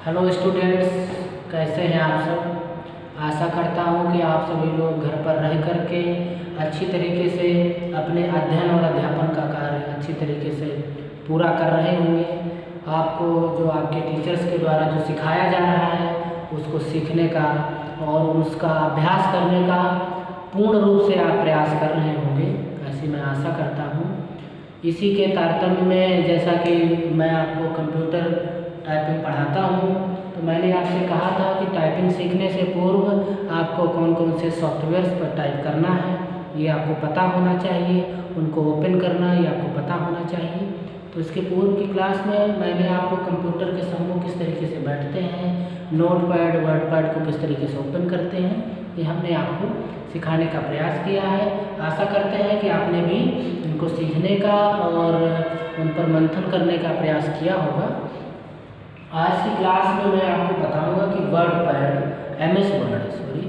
Hello students, कैसे हैं आप सब। आशा करता हूं कि आप सभी लोग घर पर रह करके अच्छी तरीके से अपने अध्ययन और अध्यापन का कार्य अच्छी तरीके से पूरा कर रहे होंगे। आपको जो आपके टीचर्स के द्वारा जो सिखाया जा रहा है उसको सीखने का और उसका अभ्यास करने का पूर्ण रूप से आप प्रयास कर रहे होंगे, ऐसी मैं आशा करता हूँ। इसी के तारतम्य में जैसा कि मैं आपको कंप्यूटर टाइपिंग पढ़ाता हूँ, तो मैंने आपसे कहा था कि टाइपिंग सीखने से पूर्व आपको कौन कौन से सॉफ्टवेयर्स पर टाइप करना है ये आपको पता होना चाहिए, उनको ओपन करना ये आपको पता होना चाहिए। तो इसके पूर्व की क्लास में मैंने आपको कंप्यूटर के समूह किस तरीके से बैठते हैं, नोटपैड वर्डपैड को किस तरीके से ओपन करते हैं, ये हमने आपको सिखाने का प्रयास किया है। आशा करते हैं कि आपने भी इनको सीखने का और उन पर मंथन करने का प्रयास किया होगा। आज की क्लास में मैं आपको बताऊंगा कि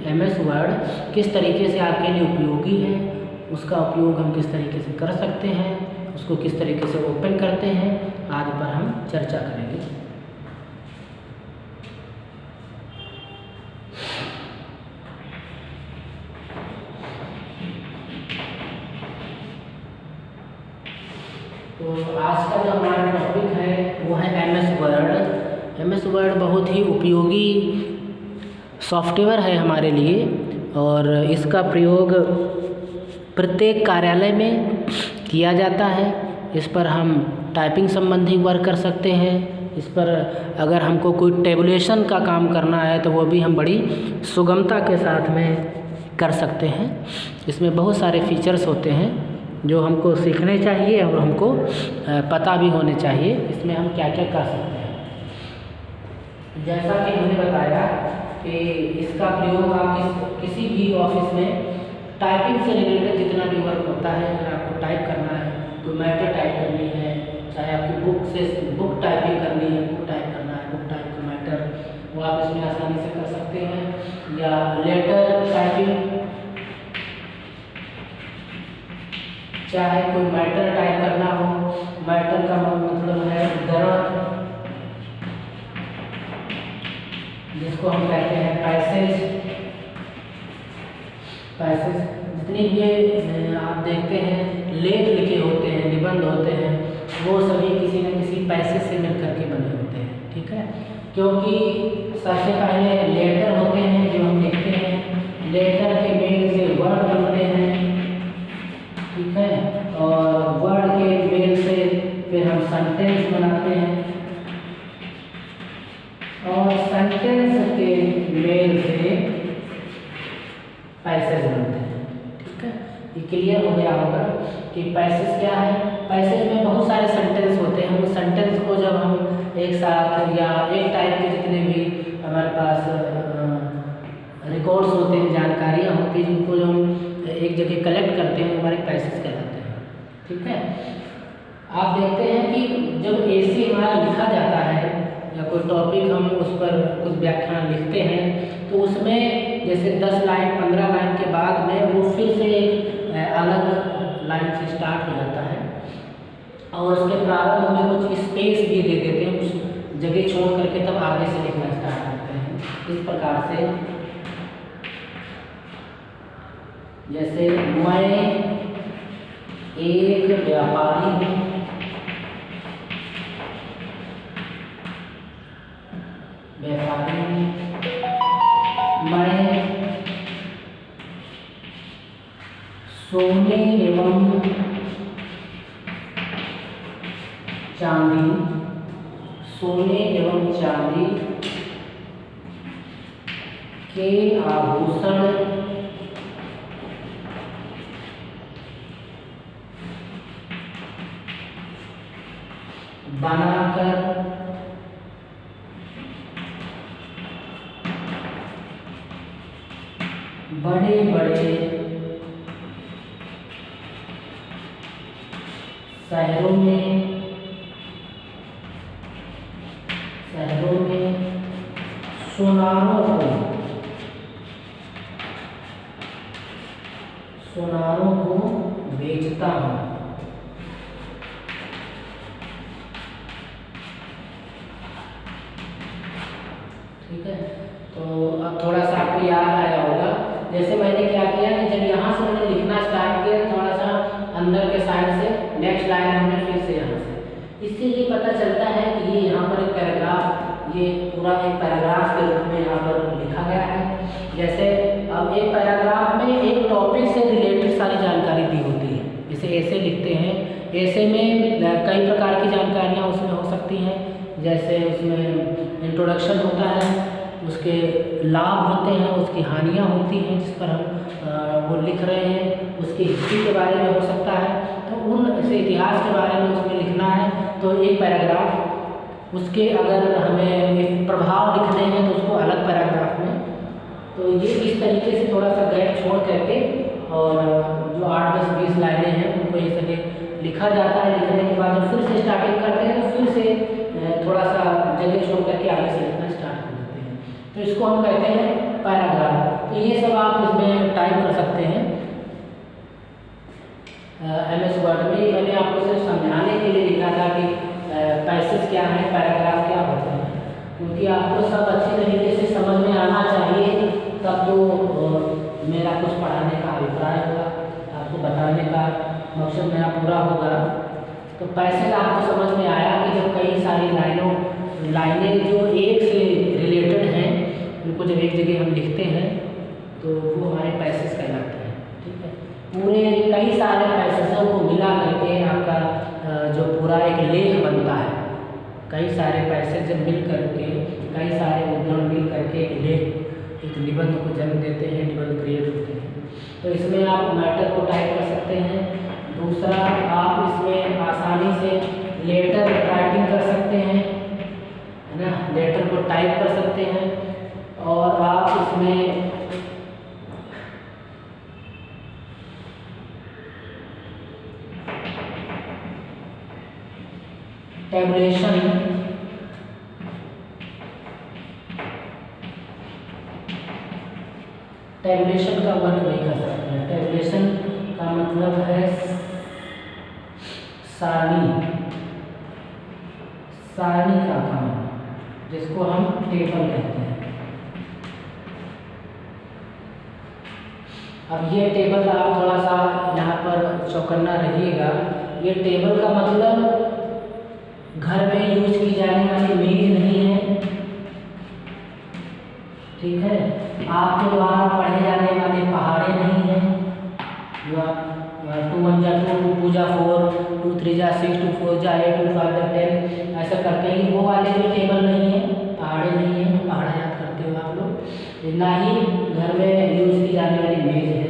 एम एस वर्ड किस तरीके से आपके लिए उपयोगी है, उसका उपयोग हम किस तरीके से कर सकते हैं, उसको किस तरीके से ओपन करते हैं आदि पर हम चर्चा करेंगे। तो आज का जो हमारा टॉपिक है वो है M S word. M S word बहुत ही उपयोगी सॉफ्टवेयर है हमारे लिए और इसका प्रयोग प्रत्येक कार्यालय में किया जाता है। इस पर हम टाइपिंग संबंधी वर्क कर सकते हैं। इस पर अगर हमको कोई टेबुलेशन का काम करना है तो वो भी हम बड़ी सुगमता के साथ में कर सकते हैं। इसमें बहुत सारे फीचर्स होते हैं जो हमको सीखने चाहिए और हमको पता भी होने चाहिए इसमें हम क्या क्या कर सकते हैं। जैसा कि हमने बताया कि इसका प्रयोग आप किसी भी ऑफिस में टाइपिंग से रिलेटेड जितना भी वर्क होता है, अगर आपको टाइप करना है, कोई मैटर टाइप करनी है, चाहे आपकी बुक टाइपिंग करनी है, बुक टाइप करना है, बुक टाइप का मैटर, वो आप इसमें आसानी से कर सकते हैं। या लेटर टाइपिंग, चाहे कोई मैटर टाइप करना हो, मैटर का मतलब है उद्धरण, जिसको हम कहते हैं पैसेज। जितनी भी आप देखते हैं लेख लिखे होते हैं, निबंध होते हैं, वो सभी किसी न किसी पैसेज से मिल करके बने होते हैं, ठीक है। क्योंकि सबसे पहले लेटर होते हैं जो हम लिखते हैं, लेटर के मेल से वर्ड बनते हैं, ठीक है, और वर्ड के मेल से फिर हम सेंटेंस बनाते हैं और सेंटेंस के मेल से पैसेज बनते हैं, ठीक है। ये क्लियर हो गया होगा कि पैसेज क्या है। पैसेज में बहुत सारे सेंटेंस होते हैं, उस सेंटेंस को जब हम एक साथ या एक टाइप के जितने भी हमारे पास रिकॉर्ड्स होते हैं, जानकारियाँ होती हैं, जिनको जो हम एक जगह कलेक्ट करते हैं हमारे पैसेज कहलाते हैं, ठीक है। आप देखते हैं कि जब ऐसे हमारा लिखा जाता है या कोई टॉपिक हम उस पर कुछ व्याख्यान लिखते हैं तो उसमें जैसे 10 लाइन 15 लाइन के बाद में वो फिर से एक अलग लाइन से स्टार्ट हो जाता है और उसके प्रारंभ में कुछ स्पेस भी दे देते हैं, कुछ जगह छोड़ करके तब आगे से लिखना स्टार्ट करते हैं। इस प्रकार से जैसे मैं एक व्यापारी हूँ, मैं सोने एवं चांदी के आभूषण बनाकर बड़े बड़े शहरों में सुनारों को बेचता हूँ। ठीक है। तो अब थोड़ा सा आपको याद आया होगा, जैसे मैंने क्या किया कि जब यहाँ से मैंने लिखना स्टार्ट किया थोड़ा सा अंदर के साइड से नेक्स्ट लाइन हमने फिर से यहाँ से, इससे ये पता चलता है कि ये यहाँ पर एक पैराग्राफ, ये पूरा एक पैराग्राफ के रूप में यहाँ पर लिखा गया है। जैसे अब एक पैराग्राफ में एक टॉपिक से रिलेटेड सारी जानकारी दी होती है, जैसे ऐसे लिखते हैं, ऐसे में कई प्रकार की जानकारियाँ उसमें हो सकती हैं, जैसे उसमें इंट्रोडक्शन होता है, उसके लाभ होते हैं, उसकी हानियाँ होती हैं जिस पर हम वो लिख रहे हैं, उसकी हिस्ट्री के बारे में हो सकता है, तो उन ऐसे इतिहास के बारे में उसमें लिखना है। तो एक पैराग्राफ, उसके अगर हमें एक प्रभाव लिखने हैं तो उसको अलग पैराग्राफ में, तो ये इस तरीके से थोड़ा सा गैप छोड़ करके और जो 8, 10, 20 लाइनें हैं उनको इस तरह लिखा जाता है। लिखने के बाद फिर से स्टार्टिंग करते हैं तो फिर से थोड़ा सा जगह छोड़ करके आगे से लिखना स्टार्ट कर देते हैं, तो इसको हम कहते हैं पैराग्राफ। तो ये सब आप इसमें टाइप कर सकते हैं MS वर्ड में। मैंने आपको सिर्फ समझाने के लिए लिखा था कि पैसेज क्या है, पैराग्राफ क्या होते हैं, क्योंकि आपको सब अच्छी तरीके से समझ में आना चाहिए, तब तो मेरा कुछ पढ़ाने का अभिप्राय होगा, आपको बताने का मकसद मेरा पूरा होगा। तो पैसेज आपको समझ में आया कि जब कई सारी लाइनें जो एक से रिलेटेड हैं उनको जब एक जगह हम लिखते हैं तो वो हमारे पैसेज कहलाते हैं। ठीक है, पूरे कई सारे पैसेजों को मिला करके आपका जो पूरा एक लेख बनता है, कई सारे पैसेज जब मिल करके, कई सारे उद्धरण मिल करके एक लेख, एक निबंध को जन्म देते हैं, निबंध क्रिएट होते हैं। तो इसमें आप मैटर को टाइप कर सकते हैं। दूसरा, आप इसमें आसानी से लेटर राइटिंग कर सकते हैं, है ना, लेटर को टाइप कर सकते हैं। और आप इसमें टैबुलेशन, टैबुलेशन का वर्क नहीं कर सकते हैं। टैबुलेशन का मतलब है सारणी का काम, जिसको हम टेबल कहते हैं। अब ये टेबल आप थोड़ा सा यहाँ पर चौकन्ना रहिएगा, ये टेबल का मतलब घर में यूज की जाने वाली मेज नहीं है। ठीक है, आपके द्वारा पढ़े जाने वाले पहाड़े नहीं हैं, जो आप 2 1 जा 2, 2 2 जा 4, 2 3 जा 6, 2 4 जा 8, 2 5 जा 10 ऐसा करते हैं। वो वाले जो टेबल नहीं है, पहाड़े नहीं है, पहाड़ा याद करते हो आप लोग, ना ही घर में यूज की जाने वाली मेज है।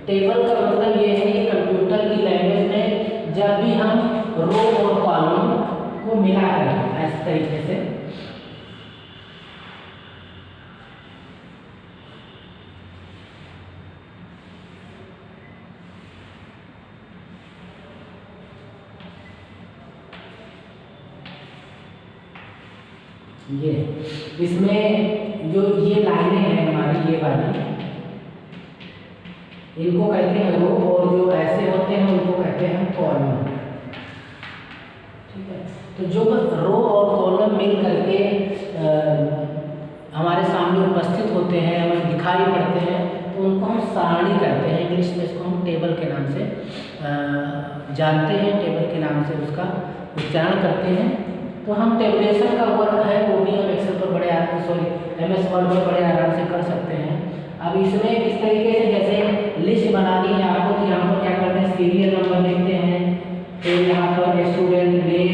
टेबल का मतलब ये है कि कंप्यूटर की लैंग्वेज में जब भी हम रो और कॉलम को मिला करें इस तरीके से, ये इसमें जो ये लाइनें हैं हमारी, ये वाली, इनको कहते हैं रो, और जो ऐसे होते हैं उनको कहते हैं कॉलम। ठीक है, तो जो रो और कॉलम मिल करके हमारे सामने उपस्थित होते हैं, हमें दिखाई पड़ते हैं, तो उनको हम सारणी कहते हैं। इंग्लिश में इसको हम टेबल के नाम से जानते हैं, टेबल के नाम से उसका उच्चारण करते हैं। तो हम टेबुलेशन का वर्क है वो भी हम एक्सेल पर बड़े आराम से, MS वर्ड में बड़े आराम से कर सकते हैं। अब इसमें इस तरीके से जैसे लिस्ट बनानी है आपको, तो यहाँ पर क्या करते हैं, सीरियल नंबर लिखते हैं, फिर यहाँ पर स्टूडेंट नेम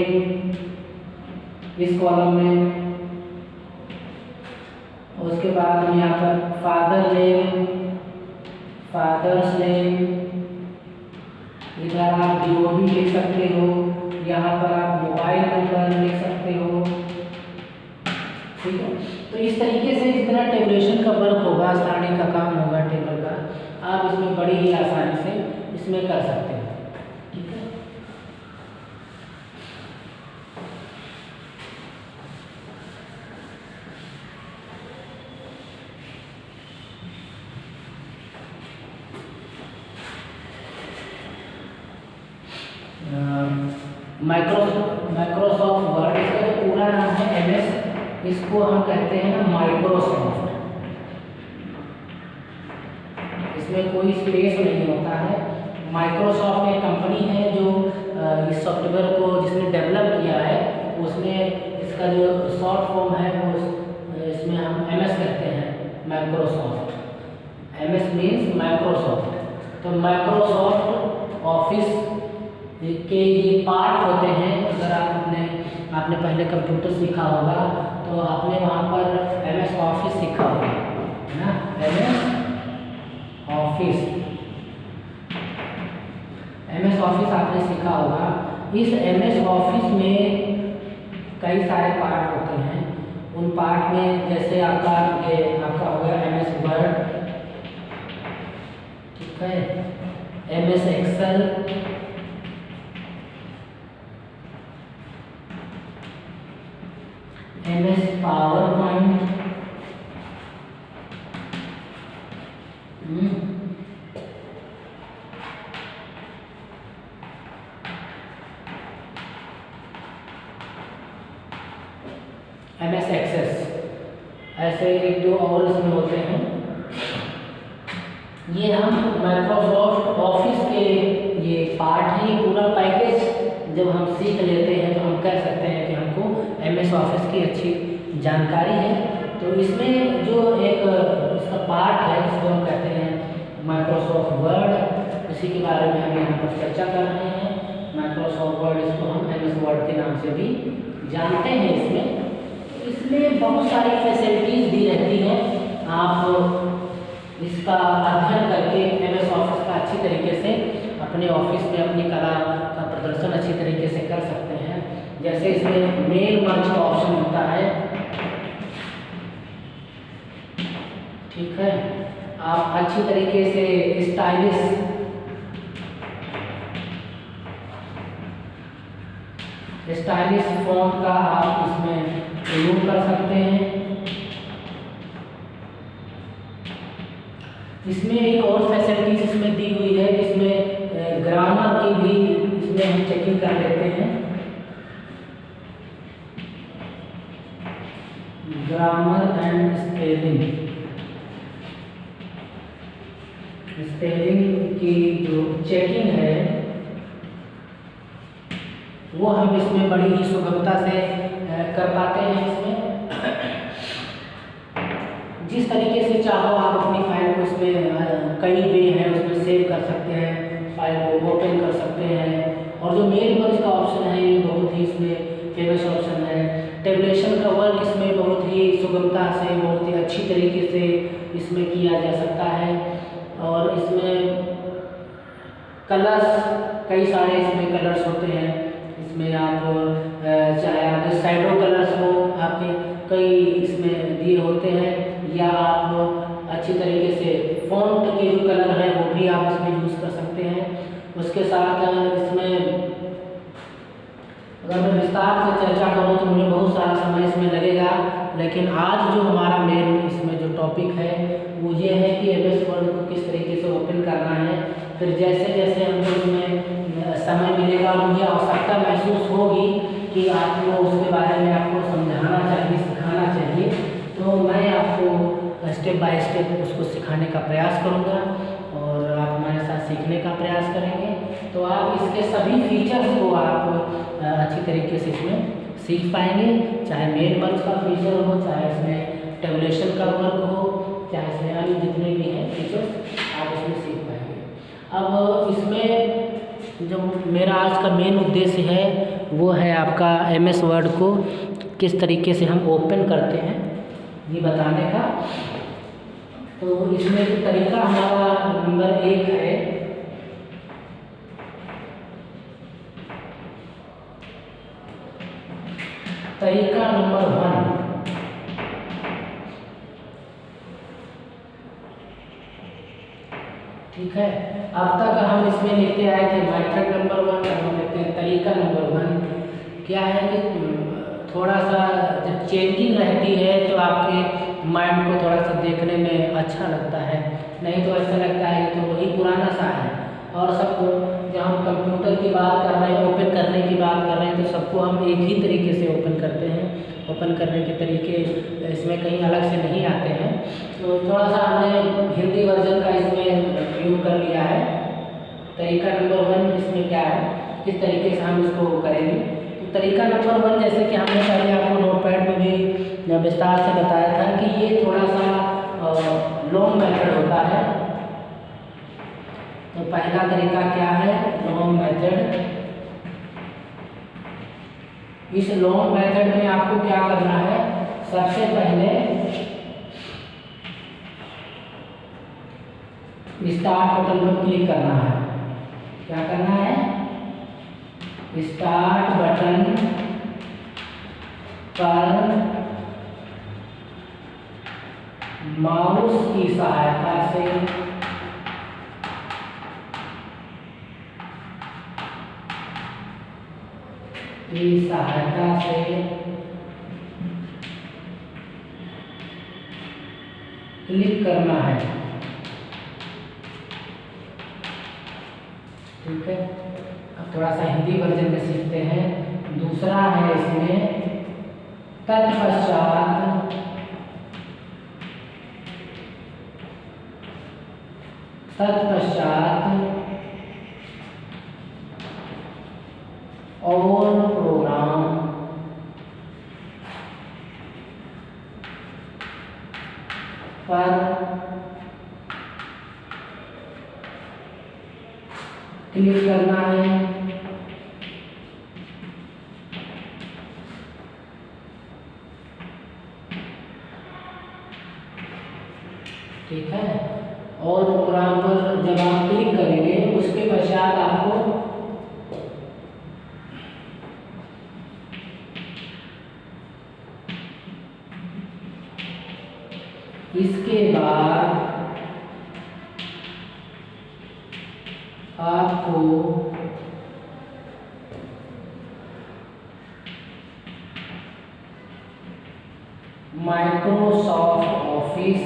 इस कॉलम में, उसके बाद हम यहाँ पर फादर नेम, फादर्स नेम, इधर आप DOB लिख सकते हो, यहाँ पर आप मोबाइल नंबर लिख सकते हो। ठीक है, तो इस तरीके से इस तरह टेबुलेशन का वर्क होगा, सारणी का काम होगा टेबल का, आप इसमें बड़ी ही आसानी से इसमें कर सकते हैं। ठीक है, माइक्रोसॉफ्ट वर्ड, इसका जो पूरा नाम है MS इसको हम कहते हैं ना माइक्रोसॉफ्ट। इसमें कोई स्पेस नहीं होता है। माइक्रोसॉफ्ट एक कंपनी है जो इस सॉफ्टवेयर को जिसने डेवलप किया है, उसने इसका जो शॉर्ट फॉर्म है वो इसमें हम MS कहते हैं, माइक्रोसॉफ्ट। MS means Microsoft. तो माइक्रोसॉफ्ट ऑफिस के ये पार्ट होते हैं। अगर आपने पहले कंप्यूटर सीखा होगा तो आपने वहाँ पर MS ऑफिस सीखा होगा, है ना, MS ऑफिस आपने सीखा होगा। इस MS ऑफिस में कई सारे पार्ट होते हैं। उन पार्ट में जैसे आपका हो गया MS वर्ड, ठीक है, MS Excel, MS PowerPoint, MS Access, ऐसे एक दो और इसमें होते हैं। ये हम माइक्रोसॉफ्ट ऑफिस के ये पार्ट है, ये पूरा पैकेज जब हम सीख लेते हैं तो हम कह सकते हैं कि हमको MS ऑफिस की अच्छी जानकारी है। तो इसमें जो एक इसका पार्ट है इसको हम कहते हैं माइक्रोसॉफ्ट वर्ड। इसी के बारे में हम यहाँ पर चर्चा कर रहे हैं। माइक्रोसॉफ्ट वर्ड, इसको हम MS वर्ड के नाम से भी जानते हैं। इसमें बहुत सारी फैसिलिटीज़ दी रहती हैं। आप इसका अध्ययन करके MS ऑफिस का अच्छी तरीके से अपने ऑफिस में अपनी कला का प्रदर्शन अच्छी तरीके से कर सकते हैं। जैसे इसमें मेल मर्ज का ऑप्शन होता है, ठीक है। आप अच्छी तरीके से स्टाइलिश फॉन्ट का आप इसमें यूज कर सकते हैं। इसमें एक और फैसिलिटीज इसमें दी हुई है, इसमें ग्रामर की भी इसमें हम चेकिंग कर लेते हैं। ग्रामर एंड स्पेलिंग की जो चेकिंग है वो हम इसमें बड़ी ही सुगमता से कर पाते हैं। इसमें जिस तरीके से चाहो आप अपनी फाइल को इसमें कई वे हैं उसमें सेव कर सकते हैं, फाइल को ओपन कर सकते हैं। और जो मेल मर्ज का ऑप्शन है ये बहुत ही इसमें फेमस ऑप्शन है। टेबुलेशन का वर्क इसमें बहुत ही सुगमता से, बहुत ही अच्छी तरीके से इसमें किया जा सकता है। और इसमें कलर्स, कई सारे इसमें कलर्स होते हैं। इसमें आप चाहे आपके शैडो कलर्स हो, आपके कई इसमें दिए होते हैं, या आप अच्छी तरीके से फ़ॉन्ट के जो कलर हैं वो भी आप इसमें यूज़ कर सकते हैं। उसके साथ इसमें अगर मैं विस्तार से चर्चा करूँ तो मुझे बहुत सारा समय इसमें लगेगा, लेकिन आज जो हमारा मेन इसमें जो टॉपिक है वो ये है कि MS वर्ड को किस तरीके से ओपन करना है। फिर जैसे जैसे हमको इसमें समय मिलेगा और मुझे आवश्यकता महसूस होगी कि आपको उसके बारे में आपको समझाना चाहिए, सिखाना चाहिए, तो मैं आपको स्टेप बाय स्टेप उसको सिखाने का प्रयास करूँगा और आप हमारे साथ सीखने का प्रयास करेंगे। तो आप इसके सभी फीचर्स को आप अच्छी तरीके से इसमें सीख पाएंगे, चाहे मेल मर्ज का फीचर हो, चाहे इसमें टेबुलेशन का वर्क हो, चाहे इसमें अन्य जितने भी हैं फीचर्स आप इसमें सीख पाएंगे। अब इसमें जो मेरा आज का मेन उद्देश्य है वो है आपका MS वर्ड को किस तरीके से हम ओपन करते हैं ये बताने का। तो इसमें जो तरीका हमारा नंबर 1 है, तरीका नंबर 1, ठीक है। अब तक हम इसमें लिखते आए थे मेथड नंबर 1, अब हम लिखते हैं तरीका नंबर 1। क्या है कि थोड़ा सा जब चेंजिंग रहती है तो आपके माइंड को थोड़ा सा देखने में अच्छा लगता है, नहीं तो ऐसा लगता है तो वही पुराना सा है। और सबको जब हम कंप्यूटर की बात कर रहे हैं, ओपन करने की बात कर रहे हैं, तो सबको हम एक ही तरीके से ओपन करते हैं। ओपन करने के तरीके इसमें कहीं अलग से नहीं आते हैं। तो थोड़ा सा हमने हिंदी वर्जन का इसमें प्रयोग कर लिया है। तरीका नंबर 1 इसमें क्या है, किस तरीके से हम इसको करेंगे। तो तरीका नंबर 1, जैसे कि हमने पहले आपको नोटपैड में भी विस्तार से बताया था कि ये थोड़ा सा लॉन्ग मेथड होता है। तो पहला तरीका क्या है, लॉन्ग मेथड। इस लॉन्ग मेथड में आपको क्या करना है, सबसे पहले स्टार्ट बटन पर क्लिक करना है। क्या करना है, स्टार्ट बटन पर माउस की सहायता से क्लिक करना है। ठीक है, अब थोड़ा सा हिंदी वर्जन में सीखते हैं। दूसरा है इसमें तत्पश्चात और प्रोग्राम पर क्लिक करना है। ठीक है, और प्रोग्राम पर जब आप क्लिक करेंगे उसके पश्चात आपको इसके बाद आपको माइक्रोसॉफ्ट ऑफिस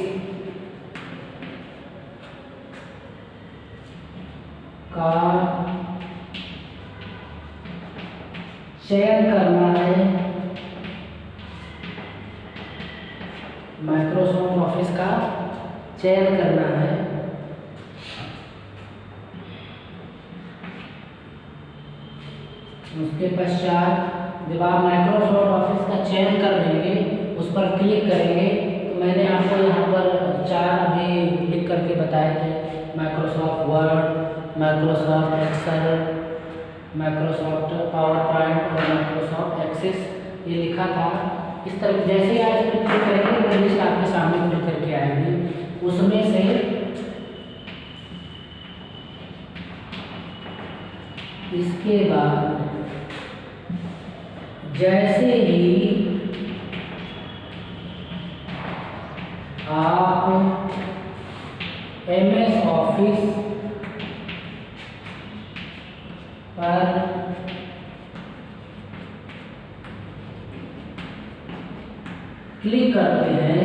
का चयन करना है। माइक्रोसॉफ्ट ऑफिस का चयन करना है। उसके पश्चात जब आप माइक्रोसॉफ्ट ऑफिस का चयन कर लेंगे, उस पर क्लिक करेंगे, तो मैंने आपको यहाँ पर 4 अभी लिख करके बताए थे, Microsoft Word, Microsoft Excel, Microsoft PowerPoint और माइक्रोसॉफ्ट एक्सेस, ये लिखा था। इस तरह जैसे ही आप इस पर क्लिक करेंगे वो लिस्ट आपके सामने खुल करके आएगी। उसमें से इसके बाद जैसे ही आप MS ऑफिस पर क्लिक करते हैं,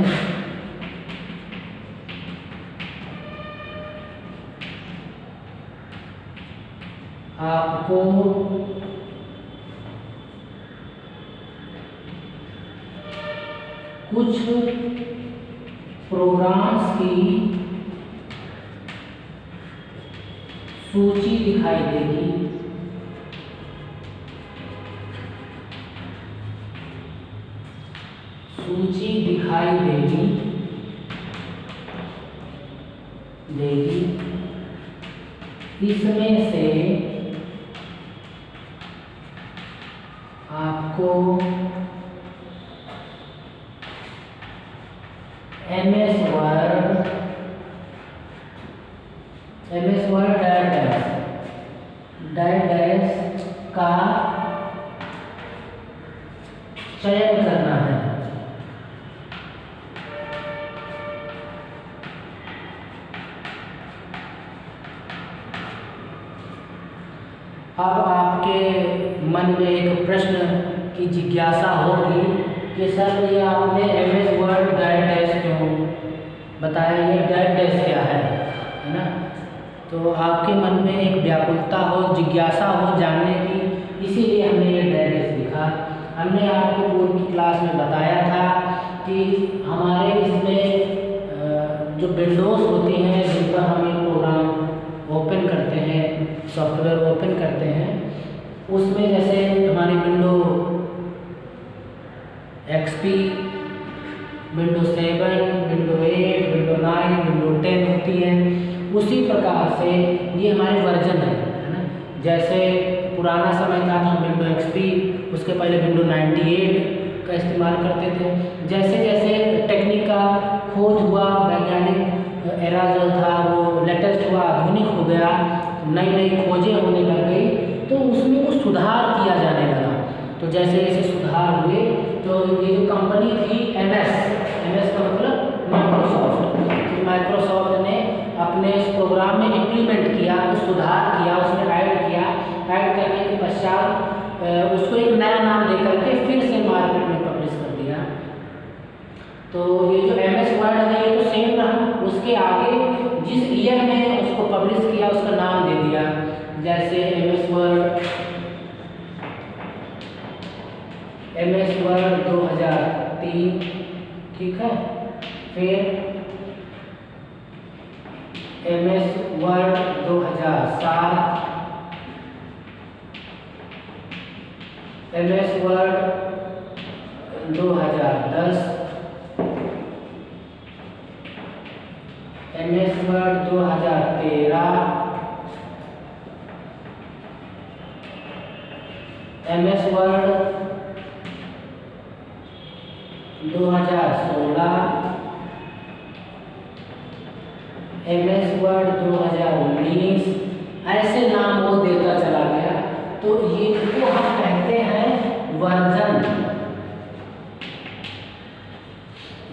आपको कुछ प्रोग्राम्स की सूची दिखाई देगी। इसमें से आपको MS वर्ड डैश का चयन करना है। अब आपके मन में एक प्रश्न की जिज्ञासा होगी कि सर ये आपने MS वर्ड डैश क्यों बताया, ये डैश क्या है ना। तो आपके मन में एक व्याकुलता हो, जिज्ञासा हो जानने की, इसीलिए हमने ये डैश लिखा। हमने आपको पूर्व की क्लास में बताया था कि हमारे इसमें जो विंडोज़ होती हैं जिन पर हम एक प्रोग्राम ओपन करते हैं, सॉफ्टवेयर ओपन करते हैं, उसमें जैसे हमारी window XP, window 7, window 8, window 9, window 10 होती है। उसी प्रकार से ये हमारे वर्जन है ना। जैसे पुराना समय था तो हम विंडो XP, उसके पहले विंडो 98 का इस्तेमाल करते थे। जैसे जैसे टेक्निक का खोज हुआ, वैज्ञानिक एरा जो था वो लेटेस्ट हुआ, आधुनिक हो गया, नई नई खोजें होने लग गई, तो उसमें कुछ सुधार किया जाने लगा। तो जैसे जैसे सुधार हुए तो ये जो कंपनी थी MS का मतलब माइक्रोसॉफ्ट, तो माइक्रोसॉफ्ट ने अपने इस प्रोग्राम में इम्प्लीमेंट किया, कुछ सुधार किया, उसमें ऐड किया। ऐड करने के पश्चात उसको एक नया नाम दे करके फिर से मार्केट में पब्लिश कर दिया। तो ये जो MS वर्ड है ये तो सेम रहा, उसके आगे जिस ईयर में उसको पब्लिश किया उसका नाम दे दिया। जैसे MS वर्ड 2003, ठीक है। फिर MS word 2007, MS word 2010, MS word 2013, MS word 2016, MS word 2019, ऐसे नाम वो देता चला गया। तो ये को हम कहते हैं वर्जन।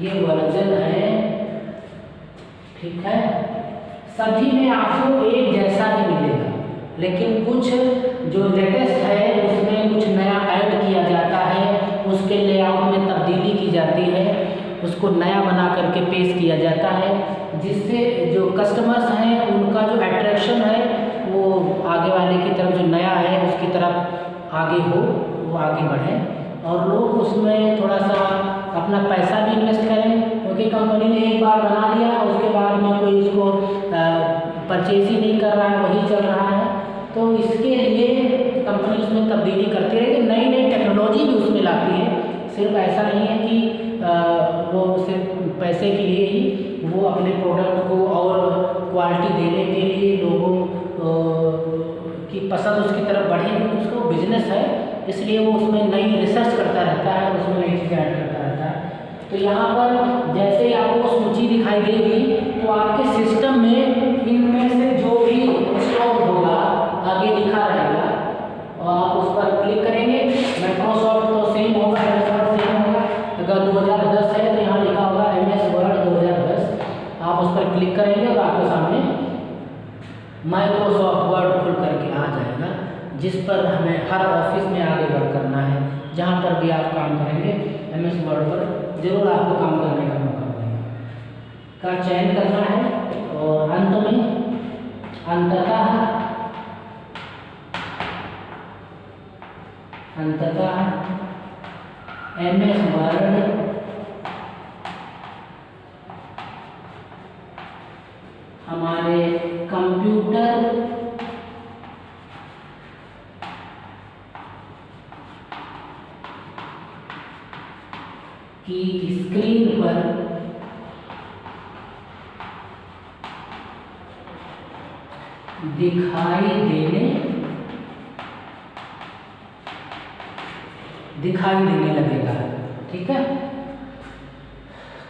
ये वर्जन है, ठीक है। सभी में आपको एक जैसा ही मिलेगा, लेकिन कुछ जो लेटेस्ट है उसमें कुछ नया ऐड किया जाता है, उसके लेआउट में तब्दीली की जाती है, उसको नया बना करके पेश किया जाता है, जिससे जो कस्टमर्स हैं उनका जो अट्रैक्शन है वो आगे वाले की तरफ, जो नया है उसकी तरफ आगे हो, वो आगे बढ़े और लोग उसमें थोड़ा सा अपना पैसा भी इन्वेस्ट करें, क्योंकि कंपनी ने एक बार बना लिया उसके बाद में कोई इसको परचेज ही नहीं कर रहा है, वही चल रहा है। तो इसके लिए कंपनी उसमें तब्दीली करती रहेगी, नई नई टेक्नोलॉजी भी उसमें लाती है। सिर्फ ऐसा नहीं है कि वो सिर्फ पैसे के लिए ही, वो अपने प्रोडक्ट को और क्वालिटी देने के लिए लोगों की पसंद उसकी तरफ बढ़े, उसको बिजनेस है, इसलिए वो उसमें नई रिसर्च करता रहता है, उसमें नई चीज़ें ऐड करता रहता है। तो यहाँ पर जैसे ही आपको सूची दिखाई देगी तो आपके सिस्टम में इनमें से जो भी इंस्टॉल होगा आगे लिखा रहेगा और आप उस पर क्लिक करेंगे। माइक्रोसॉफ्ट तो सेम होगा, MS वर्ड सेम होगा। अगर 2010 है तो यहाँ लिखा होगा MS वर्ड 2010, आप उस पर क्लिक करेंगे और आपके सामने माइक्रोसॉफ्ट वर्ड खुल करके आ जाएगा, जिस पर हमें हर ऑफिस में आगे वर्क करना है। जहाँ पर भी आप काम करेंगे MS वर्ड पर जरूर आपको काम करने का मौका मिलेगा, का चयन करना है और अंत में अंततः MS वर्ड हमारे कंप्यूटर की स्क्रीन पर दिखाई देने लगेगा, ठीक है।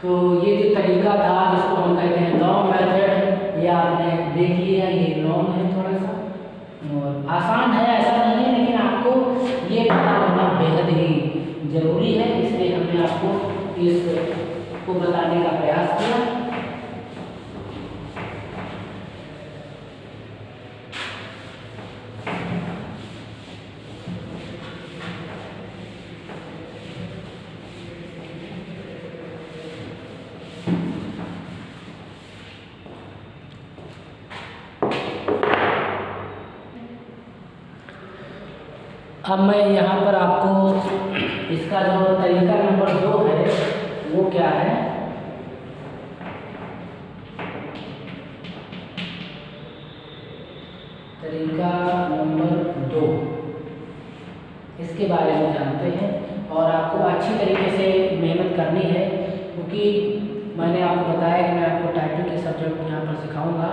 तो ये जो तरीका था जिसको हम कहते हैं लॉन्ग मेथड, ये आपने देख लिया, ये लॉन्ग है थोड़ा सा और आसान है ऐसा नहीं है, लेकिन आपको ये पता होना बेहद ही जरूरी है, इसलिए हमने आपको इसको बताने का प्रयास किया। अब मैं यहाँ पर आपको इसका जो तरीका नंबर 2 है वो क्या है, तरीका नंबर 2 इसके बारे में जानते हैं। और आपको अच्छी तरीके से मेहनत करनी है, क्योंकि मैंने आपको बताया कि मैं आपको टाइपिंग के सब्जेक्ट यहाँ पर सिखाऊंगा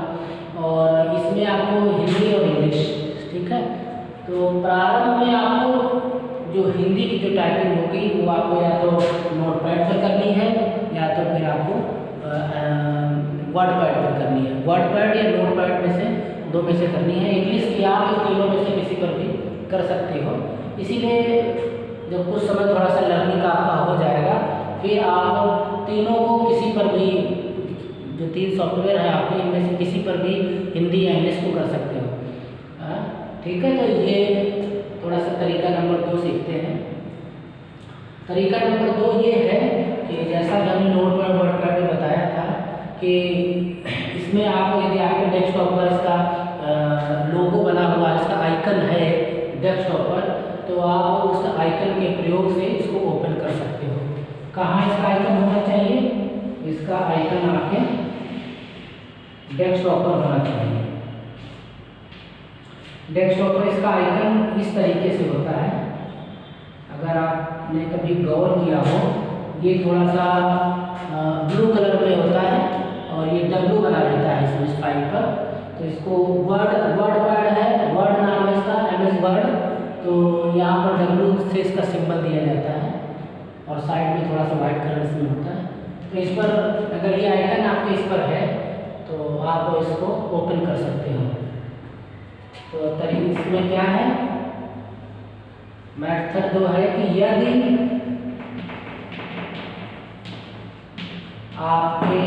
और इसमें आपको हिंदी और इंग्लिश, ठीक है। तो प्रारंभ में आपको जो हिंदी की जो टाइपिंग होगी वो आपको या तो नोटपैड पर करनी है या तो फिर आपको वर्डपैड पर करनी है। वर्डपैड या नोटपैड में से दो में से करनी है। इंग्लिश की आप इन तीनों में से किसी पर भी कर सकते हो। इसीलिए जब कुछ समय थोड़ा सा लर्निंग का आपका हो जाएगा, फिर आप तीनों को किसी पर भी, जो 3 सॉफ्टवेयर है आपके, इनमें से किसी पर भी हिंदी या इंग्लिश को कर सकते हो। ठीक है, तो ये थोड़ा सा तरीका नंबर 2 सीखते हैं। तरीका नंबर 2 ये है कि जैसा कि हमने नोटपैड वर्डपैड में बताया था कि इसमें आप यदि आपके डेस्कटॉप पर इसका लोगो बना हुआ, इसका आइकन है डेस्कटॉप पर, तो आप उस आइकन के प्रयोग से इसको ओपन कर सकते हो। कहाँ इसका आइकन होना चाहिए? इसका आइकन आपके डेस्कटॉप पर होना चाहिए। डेस्कटॉप पर इसका आइकन इस तरीके से होता है, अगर आपने कभी गौर किया हो, ये थोड़ा सा ब्लू कलर में होता है और ये W बना रहता है इसमें, इस फाइल पर। तो इसको वर्डपैड है, वर्ड नाम है इसका, MS वर्ड। तो यहाँ पर W से इसका सिंबल दिया जाता है और साइड में थोड़ा सा वाइट कलर इसमें होता है। तो इस पर अगर ये आइकन आपके इस पर है तो आप इसको ओपन कर सकते हो। तो तरीका इसमें क्या है, मेथड 2 है कि यदि आपके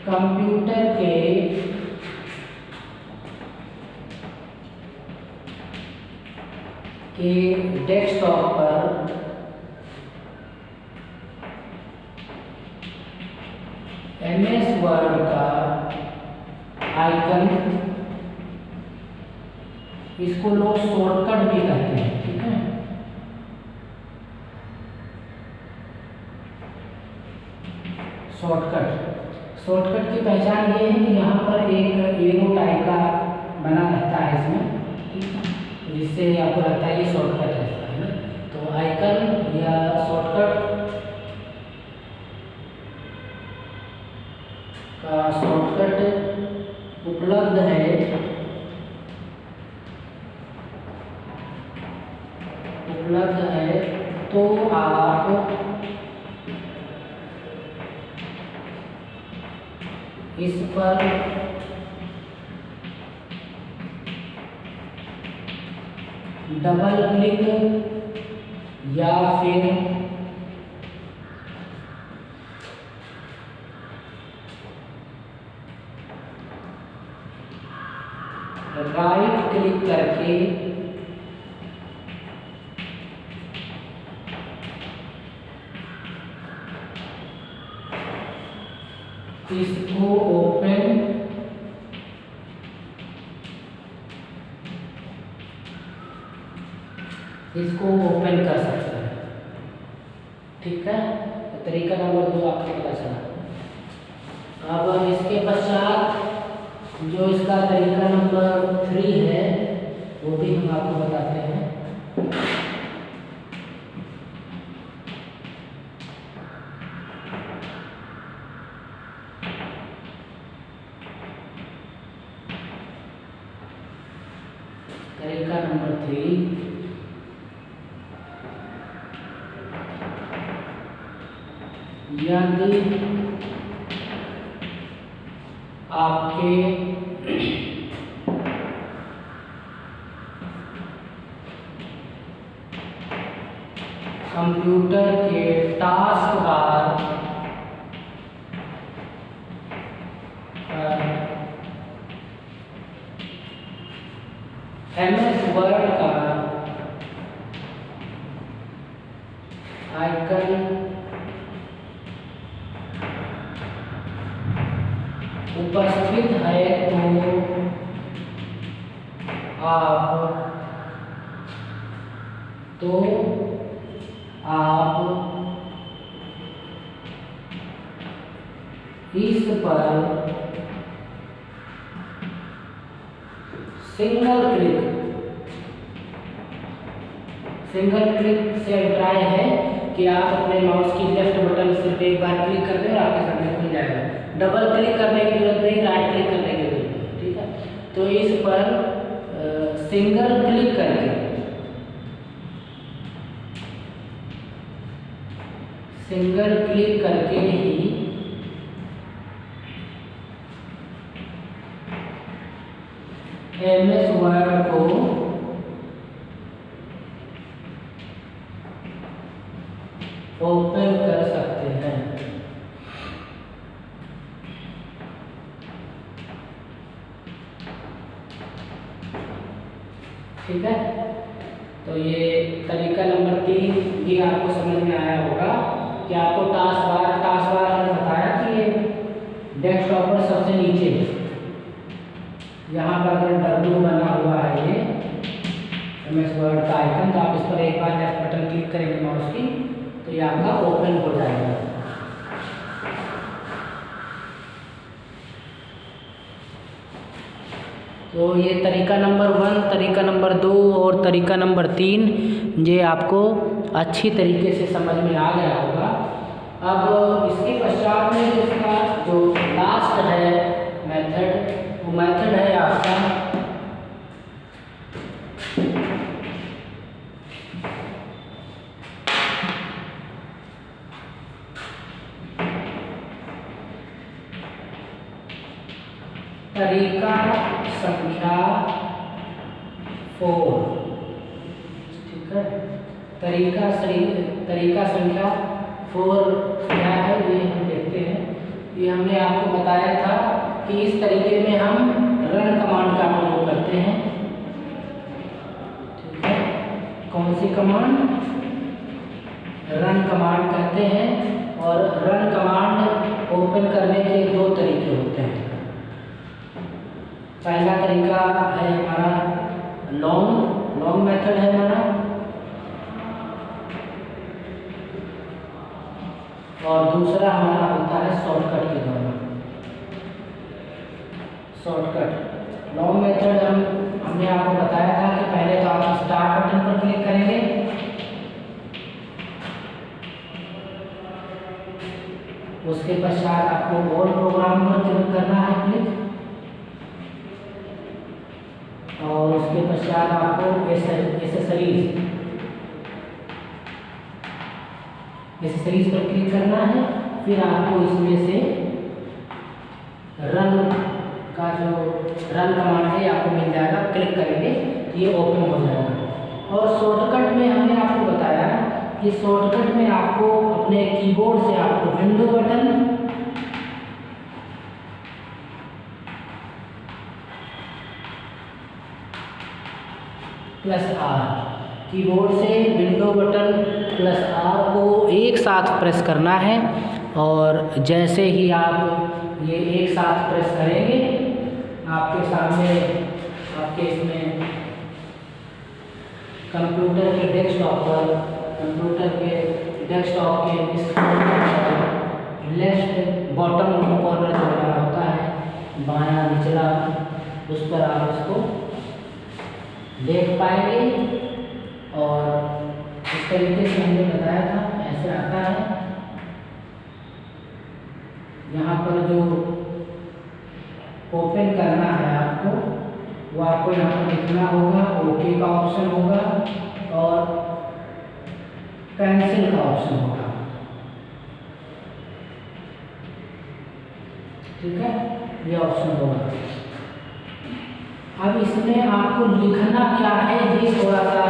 कंप्यूटर के डेस्कटॉप पर MS वर्ड का आइकन, इसको लोग शॉर्टकट भी कहते हैं, ठीक है। शॉर्टकट की पहचान ये है कि यहाँ पर एक एरो टाइप का बना रहता है इसमें, ठीक है, जिससे आपको लगता है ये शॉर्टकट है ना। तो आइकन या शॉर्टकट उपलब्ध है तो आप इस पर डबल क्लिक या फिर राइट क्लिक करके इसको ओपन कर सकते हैं, ठीक है। तो तरीका नंबर 2 आपको पता चला। अब इसके पश्चात जो इसका तरीका नंबर 3 है वो भी हम आपको बताते हैं। तरीका नंबर 3, यदि आपके कंप्यूटर के टास्क बार पर MS वर्ड का आइकन उपस्थित है तो आप, तो आप इस पर सिंगल क्लिक से ट्राई है कि आप अपने माउस की लेफ्ट बटन सिर्फ एक बार क्लिक कर दें और आपके सामने खुल जाएगा। डबल क्लिक करने की जरूरत नहीं, राइट क्लिक करने की जरूरत नहीं, ठीक है। तो इस पर सिंगल क्लिक करके ही MS वर्ड को ओपन कर सकते हैं। ठीक है, तो ये तरीका नंबर 3 भी आपको समझ में आया होगा कि आपको टास्क बार मैंने बताया कि ये डेस्कटॉप पर सबसे नीचे यहाँ पर अगर W बना हुआ है ये MS वर्ड का आइकन, तो आप इस पर एक बार लेफ्ट बटन क्लिक करेंगे माउस की तो ये आपका ओपन हो जाएगा। तो ये तरीका नंबर 1, तरीका नंबर 2 और तरीका नंबर 3 ये आपको अच्छी तरीके से समझ में आ गया होगा। अब इसके पश्चात में इसका जो लास्ट है मेथड, वो मेथड है आपका तरीका संख्या 4। ठीक है, तरीका संख्या 4 क्या है ये हम देखते हैं। ये हमने आपको बताया था कि इस तरीके में हम रन कमांड का प्रयोग करते हैं। ठीक है, कौन सी कमांड? रन कमांड कहते हैं। और रन कमांड ओपन करने के 2 तरीके होते हैं। पहला तरीका है हमारा लॉन्ग मेथड है हमारा, और दूसरा हमारा होता है शॉर्टकट के द्वारा। शॉर्टकट लॉन्ग मेथड हमने आपको बताया था कि पहले तो आप स्टार्ट बटन पर क्लिक करेंगे, उसके पश्चात आपको ऑल प्रोग्राम पर क्लिक करना है क्लिक, और उसके पश्चात आपको एसेसरीज पर क्लिक करना है। फिर आपको इसमें से रन कमांड है आपको मिल जाएगा, क्लिक करेंगे तो ये ओपन हो जाएगा। और शॉर्टकट में हमने आपको बताया कि शॉर्टकट में आपको अपने कीबोर्ड से आपको विंडो बटन +R, कीबोर्ड से विंडो बटन +R को एक साथ प्रेस करना है। और जैसे ही आप ये एक साथ प्रेस करेंगे, आपके सामने आपके इसमें कंप्यूटर के डेस्कटॉप के इस लेफ्ट बॉटम कॉर्नर जो बना होता है बायां निचला, उस पर आप इसको देख पाएंगे। और इस तरीके से हमने बताया था, ऐसे आता है। यहाँ पर जो ओपन करना है आपको, वो आपको यहाँ पर लिखना होगा, ओके का ऑप्शन होगा और कैंसिल का ऑप्शन होगा। ठीक है, ये ऑप्शन होगा। अब इसमें आपको लिखना क्या है ये थोड़ा सा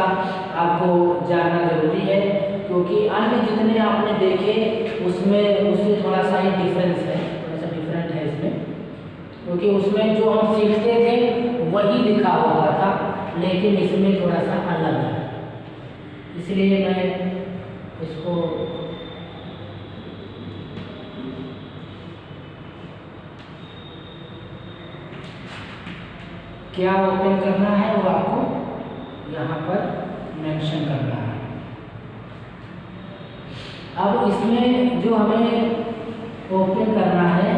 आपको जानना जरूरी है, क्योंकि अन्य जितने आपने देखे उससे थोड़ा सा ही डिफरेंस है, थोड़ा सा डिफरेंट है इसमें। क्योंकि उसमें जो हम सीखते थे वही लिखा होता था, लेकिन इसमें थोड़ा सा अलग है। इसलिए मैं इसको क्या ओपन करना है वो आपको यहाँ पर मेंशन करना है। अब इसमें जो हमें ओपन करना है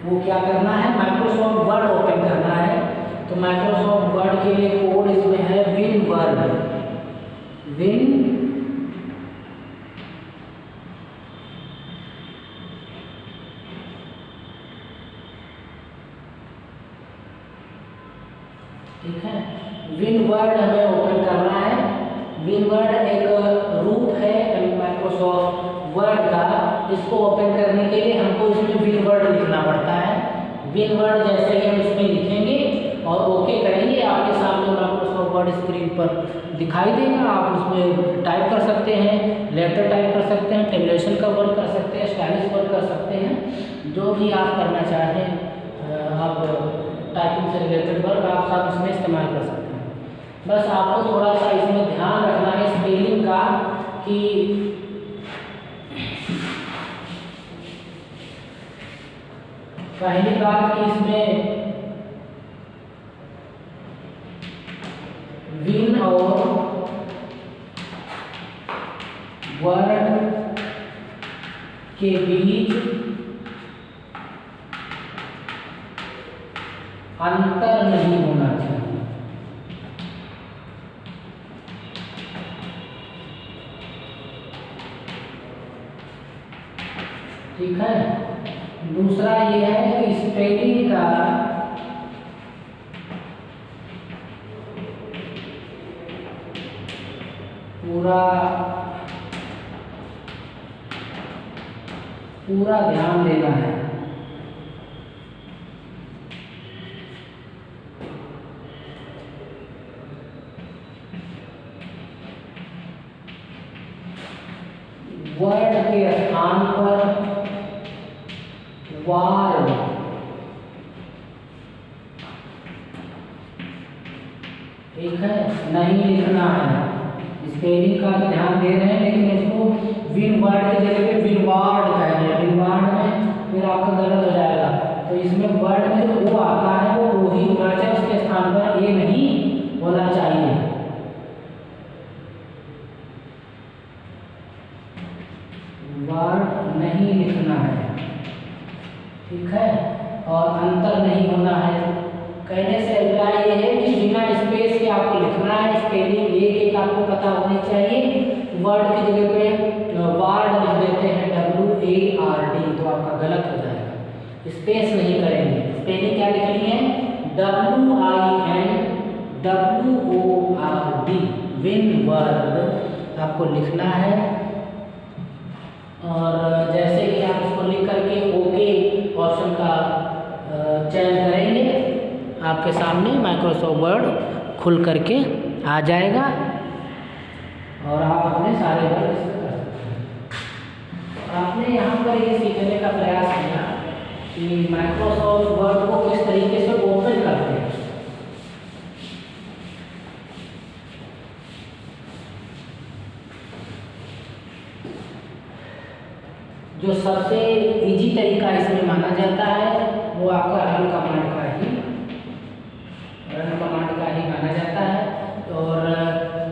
वो क्या करना है, माइक्रोसॉफ्ट वर्ड ओपन करना है। तो माइक्रोसॉफ्ट वर्ड के लिए कोड इसमें है विनवर्ड, ठीक है। विनवर्ड हमें ओपन करना है। विनवर्ड एक रूप है माइक्रोसॉफ्ट वर्ड का। इसको ओपन करने के लिए हमको इसमें विनवर्ड लिखना पड़ता है। विनवर्ड जैसे ही हम इसमें लिखेंगे और ओके करेंगे, आपके सामने माइक्रोसॉफ्ट वर्ड स्क्रीन पर दिखाई देगा। आप उसमें टाइप कर सकते हैं, लेटर टाइप कर सकते हैं, टेबुलेशन का वर्क कर सकते हैं, स्टाइलिश वर्क कर सकते हैं, जो भी आप करना चाहें। आप टाइपिंग से रिलेटेड वर्क आप सब इसमें इस्तेमाल कर सकते हैं। बस आपको थोड़ा सा इसमें ध्यान रखना है स्पेलिंग का, कि पहली बात कि इसमें विन और वर्ड के बीच अंतर नहीं होना चाहिए। ठीक है। दूसरा ये है कि स्पेलिंग का पूरा ध्यान देना है। वर्ड के स्थान पर वार्ड ठीक है नहीं लिखना है। स्पेलिंग का ध्यान दे रहे हैं, लेकिन इसको विन वर्ड की जगह पे विनवार्ड कह रहे हैं। विनवार्ड में फिर आपका गलत हो जाएगा। तो इसमें वर्ड में जो वो आता है वो ही होना चाहिए, उसके स्थान पर ए नहीं होना चाहिए। वर्ड नहीं लिखना है, ठीक है। और अंतर नहीं होना है। कहने से अभिप्राय ये है कि बिना स्पेस के आपको लिखना है। स्पेलिंग एक एक आपको पता होनी चाहिए। वर्ड की जगह पे वार्ड लिख देते हैं WARD, तो आपका गलत हो जाएगा। स्पेस नहीं करेंगे। स्पेलिंग क्या लिखनी है, WINWORD, विनवर्ड आपको लिखना है। और जैसे ही आप इसको लिख करके ओके ऑप्शन का चयन करेंगे, आपके सामने माइक्रोसॉफ्ट वर्ड खुल करके आ जाएगा और आप अपने सारे वर्क इसमें कर सकते हैं। आपने यहाँ पर ये सीखने का प्रयास किया कि माइक्रोसॉफ्ट वर्ड को किस तरीके से ओपन करते हैं। जो सबसे इजी तरीका इसमें माना जाता है वो आपका रन कमांड का ही माना जाता है। और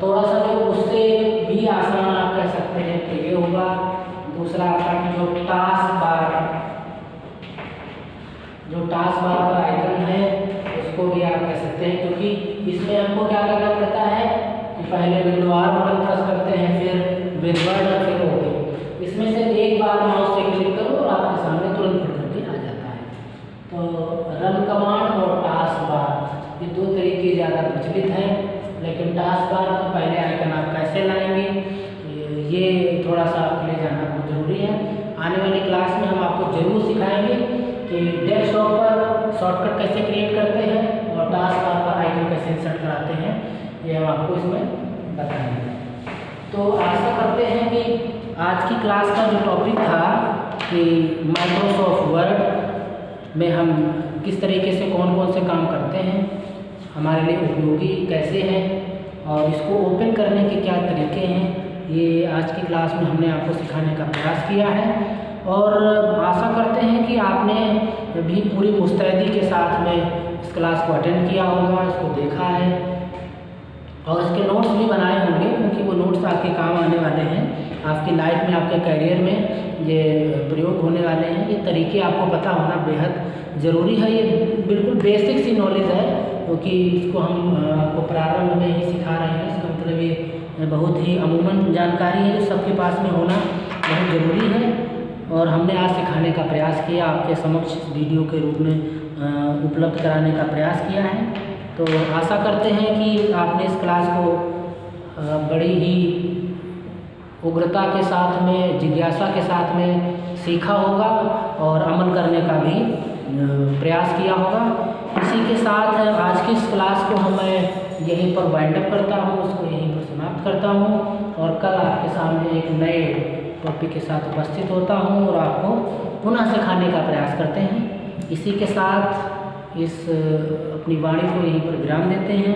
थोड़ा सा जो उससे भी आसान आप कह सकते हैं कि ये होगा। दूसरा आपका जो टास्क बार का आइकन है उसको भी आप कह सकते हैं, क्योंकि इसमें हमको क्या करना पड़ता है कि पहले विंडो R बटन प्रेस करते हैं, फिर विनवर्ड और फिर ओके। इसमें से एक बार माउस से क्लिक करो और आपके सामने तुरंत खुल करके आ जाता है। तो रन कमांड और टास्क बार ये दो तरीके ज़्यादा प्रचलित हैं, लेकिन टास्क बार का पहले आइकन आप कैसे लाएंगे ये थोड़ा सा आपके लिए जानना बहुत ज़रूरी है। आने वाली क्लास में हम आपको ज़रूर सिखाएंगे कि डेस्कटॉप पर शॉर्टकट कैसे क्रिएट करते हैं और टास्क बार पर आइकन कैसे इंसर्ट कराते हैं, ये हम आपको इसमें बताएंगे। तो आशा करते हैं कि आज की क्लास का जो टॉपिक था कि माइक्रोसॉफ्ट वर्ड में हम किस तरीके से कौन कौन से काम करते हैं, हमारे लिए उपयोगी कैसे हैं और इसको ओपन करने के क्या तरीके हैं, ये आज की क्लास में हमने आपको सिखाने का प्रयास किया है। और आशा करते हैं कि आपने भी पूरी मुस्तैदी के साथ में इस क्लास को अटेंड किया होगा, इसको देखा है और इसके नोट्स भी बनाए होंगे, क्योंकि वो नोट्स आपके काम आने वाले हैं, आपकी लाइफ में, आपके करियर में ये प्रयोग होने वाले हैं। ये तरीके आपको पता होना बेहद ज़रूरी है। ये बिल्कुल बेसिक सी नॉलेज है, क्योंकि इसको हम आपको प्रारंभ में ही सिखा रहे हैं। इसका मतलब ये बहुत ही अमूमन जानकारी है जो सबके पास में होना बहुत ज़रूरी है, और हमने आज सिखाने का प्रयास किया, आपके समक्ष वीडियो के रूप में उपलब्ध कराने का प्रयास किया है। तो आशा करते हैं कि आपने इस क्लास को बड़ी ही उग्रता के साथ में, जिज्ञासा के साथ में सीखा होगा और अमल करने का भी प्रयास किया होगा। इसी के साथ आज की इस क्लास को मैं यहीं पर वाइंड अप करता हूँ, उसको यहीं पर समाप्त करता हूँ और कल आपके सामने एक नए टॉपिक के साथ उपस्थित होता हूँ और आपको पुनः सिखाने का प्रयास करते हैं। इसी के साथ इस अपनी वाणी को यहीं पर विराम देते हैं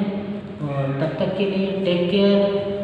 और तब तक के लिए टेक केयर।